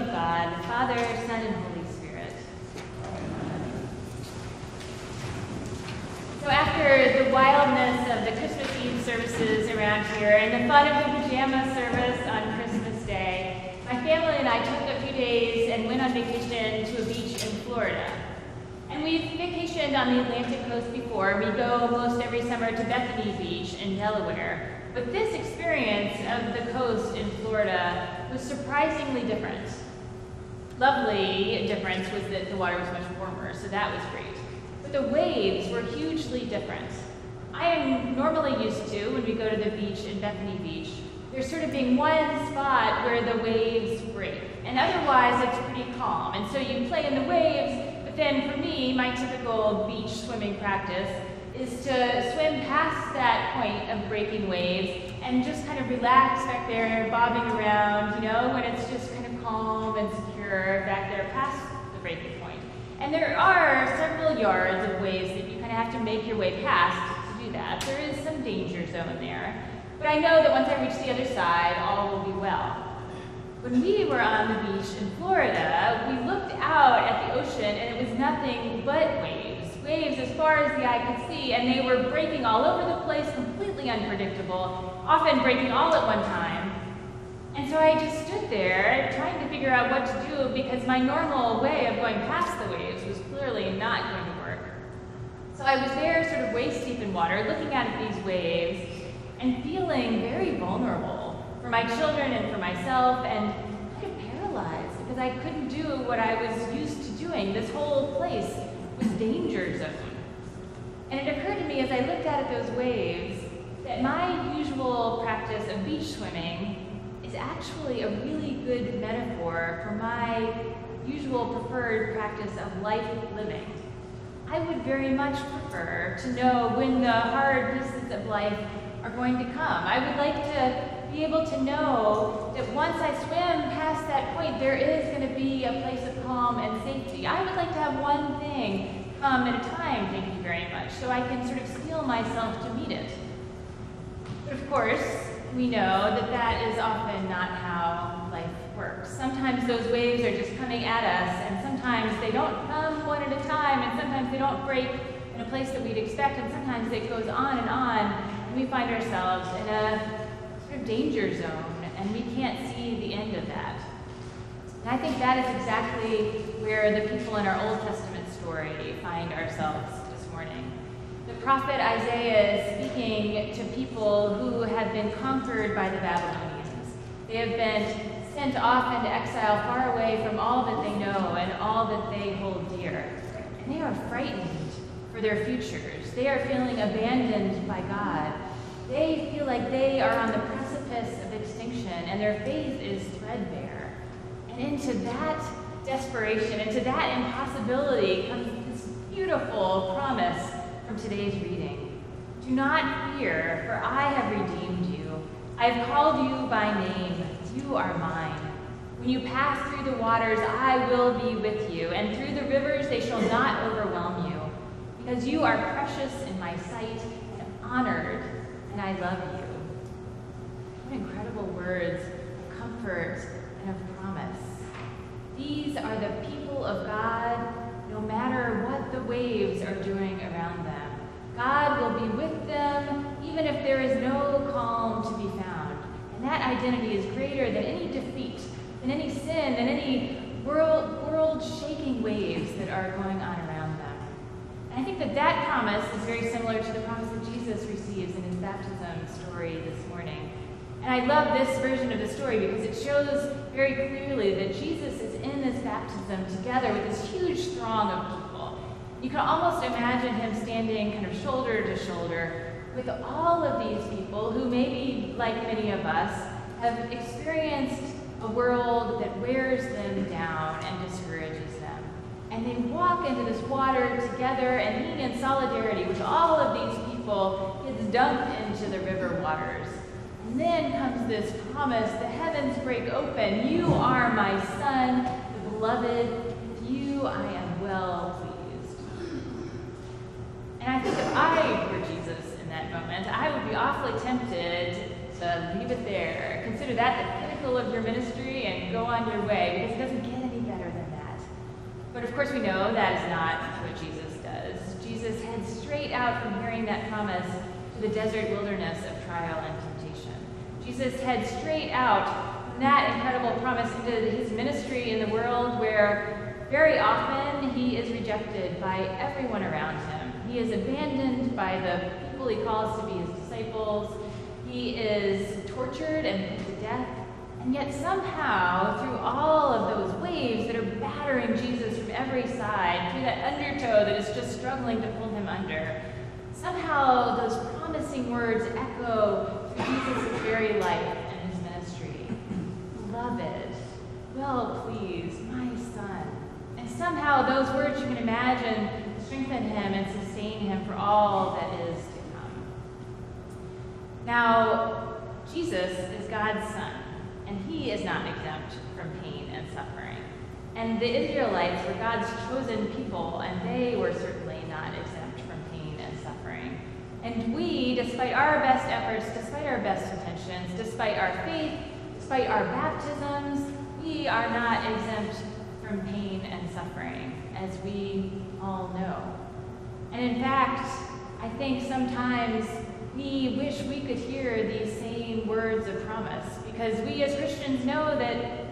of God, the Father, Son, and Holy Spirit. So after the wildness of the Christmas Eve services around here and the fun of the pajama service on Christmas Day, my family and I took a few days and went on vacation to a beach in Florida. And we've vacationed on the Atlantic coast before. We go most every summer to Bethany Beach in Delaware. But this experience of the coast in Florida was surprisingly different. Lovely difference was that the water was much warmer, so that was great. But the waves were hugely different. I am normally used to, when we go to the beach in Bethany Beach, there's sort of being one spot where the waves break. And otherwise, it's pretty calm. And so you play in the waves, but then for me, my typical beach swimming practice is to swim past that point of breaking waves and just kind of relax back there, bobbing around, when it's just kind of calm and secure back there past the breaking point. And there are several yards of waves that you kind of have to make your way past to do that. There is some danger zone there. But I know that once I reach the other side, all will be well. When we were on the beach in Florida, we looked out at the ocean and it was nothing but waves. Waves as far as the eye could see, and they were breaking all over the place, completely unpredictable, often breaking all at one time. And so I just stood there trying to figure out what to do because my normal way of going past the waves was clearly not going to work. So I was there sort of waist deep in water, looking out at these waves and feeling very vulnerable for my children and for myself, and kind of paralyzed because I couldn't do what I was used to doing. This whole place was danger zone. And it occurred to me as I looked out at those waves that my usual practice of beach swimming is actually a really good metaphor for my usual preferred practice of life living. I would very much prefer to know when the hard pieces of life are going to come. I would like to be able to know that once I swim past that point, there is going to be a place of calm and safety. I would like to have one thing come at a time, thank you very much, so I can sort of steel myself to meet it. But of course, we know that that is often not how life works. Sometimes those waves are just coming at us, and sometimes they don't come one at a time, and sometimes they don't break in a place that we'd expect, and sometimes it goes on, and we find ourselves in a sort of danger zone, and we can't see the end of that. And I think that is exactly where the people in our Old Testament story find ourselves this morning. The prophet Isaiah is speaking to people who have been conquered by the Babylonians. They have been sent off into exile far away from all that they know and all that they hold dear. And they are frightened for their futures. They are feeling abandoned by God. They feel like they are on the precipice of extinction, and their faith is threadbare. And into that desperation, into that impossibility, comes this beautiful promise from today's reading. Do not fear, for I have redeemed you. I have called you by name. You are mine. When you pass through the waters, I will be with you, and through the rivers they shall not overwhelm you, because you are precious in my sight and honored, and I love you. What incredible words of comfort and of promise. These are the people of God, no matter what the waves are doing around them. God will be with them, even if there is no calm to be found. And that identity is greater than any defeat, than any sin, than any world-shaking waves that are going on around them. And I think that promise is very similar to the promise that Jesus receives in his baptism story this morning. And I love this version of the story because it shows very clearly that Jesus is in this baptism together with this huge throng of people. You can almost imagine him standing kind of shoulder to shoulder with all of these people who maybe, like many of us, have experienced a world that wears them down and discourages them. And they walk into this water together and meet in solidarity with all of these people. It's dumped into the river waters. And then comes this promise, the heavens break open. You are my son, the beloved. With you I am well pleased. And I think if I were Jesus in that moment, I would be awfully tempted to leave it there. Consider that the pinnacle of your ministry and go on your way, because it doesn't get any better than that. But of course we know that is not what Jesus does. Jesus heads straight out from hearing that promise to the desert wilderness of trial and temptation. Jesus heads straight out from that incredible promise into his ministry in the world where very often he is rejected by everyone around him. He is abandoned by the people he calls to be his disciples. He is tortured and put to death. And yet somehow, through all of those waves that are battering Jesus from every side, through that undertow that is just struggling to pull him under, somehow those promising words echo through Jesus' very life and his ministry. Beloved, well pleased, my son. And somehow those words, you can imagine, strengthen him and sustain him for all that is to come. Now, Jesus is God's son, and he is not exempt from pain and suffering. And the Israelites were God's chosen people, and they were certainly not exempt from pain and suffering. And we, despite our best efforts, despite our best intentions, despite our faith, despite our baptisms, we are not exempt from pain and suffering, as we all know. And in fact, I think sometimes we wish we could hear these same words of promise, because we as Christians know that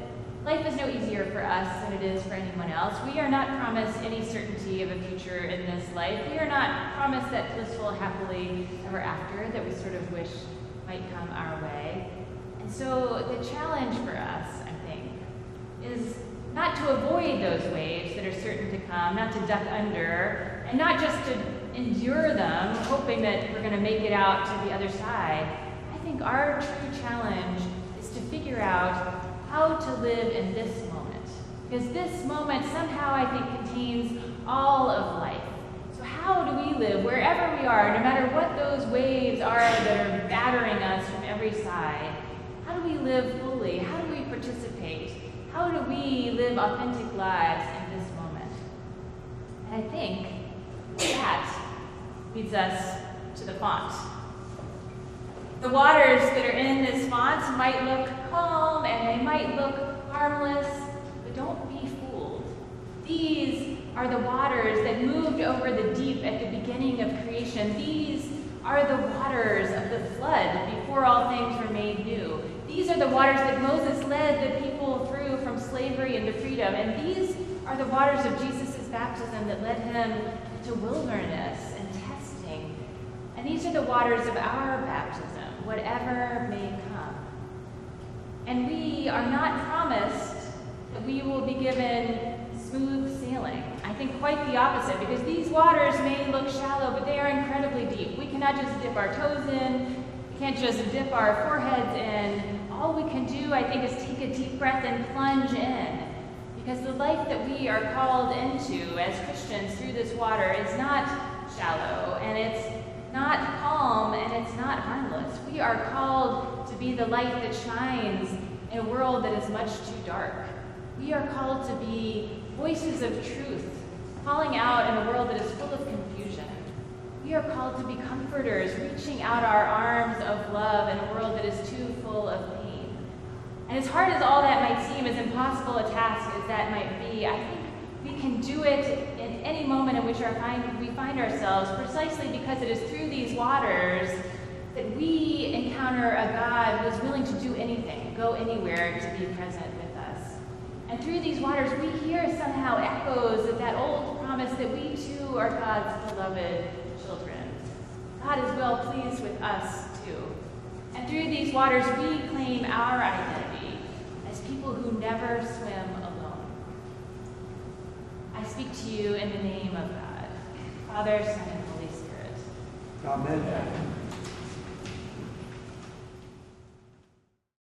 life is no easier for us than it is for anyone else. We are not promised any certainty of a future in this life. We are not promised that blissful happily ever after that we sort of wish might come our way. And so the challenge for us, I think, is not to avoid those waves that are certain to come, not to duck under, and not just to endure them, hoping that we're going to make it out to the other side. I think our true challenge is to figure out how to live in this moment. Because this moment somehow, I think, contains all of life. So how do we live wherever we are, no matter what those waves are that are battering us from every side? How do we live fully? How do we participate? How do we live authentic lives in this moment? And I think that leads us to the font. The waters that are in this font might look calm and they might look harmless, but don't be fooled. These are the waters that moved over the deep at the beginning of creation. These are the waters of the flood before all things were made new. These are the waters that Moses led the people through from slavery into freedom. And these are the waters of Jesus' baptism that led him into wilderness and testing. And these are the waters of our baptism, whatever may come. And we are not promised that we will be given smooth sailing. I think quite the opposite, because these waters may look shallow, but they are incredibly deep. We cannot just dip our toes in. We can't just dip our foreheads in. All we can do, I think, is take a deep breath and plunge in. Because the life that we are called into as Christians through this water is not shallow, and it's not calm, and it's not harmless. We are called to be the light that shines in a world that is much too dark. We are called to be voices of truth, calling out in a world that is full of confusion. We are called to be comforters, reaching out our arms of love in a world that is too full of pain. And as hard as all that might seem, as impossible a task as that might be, I think we can do it in any moment in which we find ourselves, precisely because it is through these waters that we encounter a God who is willing to do anything, go anywhere to be present with us. And through these waters, we hear somehow echoes of that old promise that we too are God's beloved children. God is well pleased with us too. And through these waters, we claim our identity as people who never swim alone. I speak to you in the name of God, Father, Son, and Holy Spirit. Amen.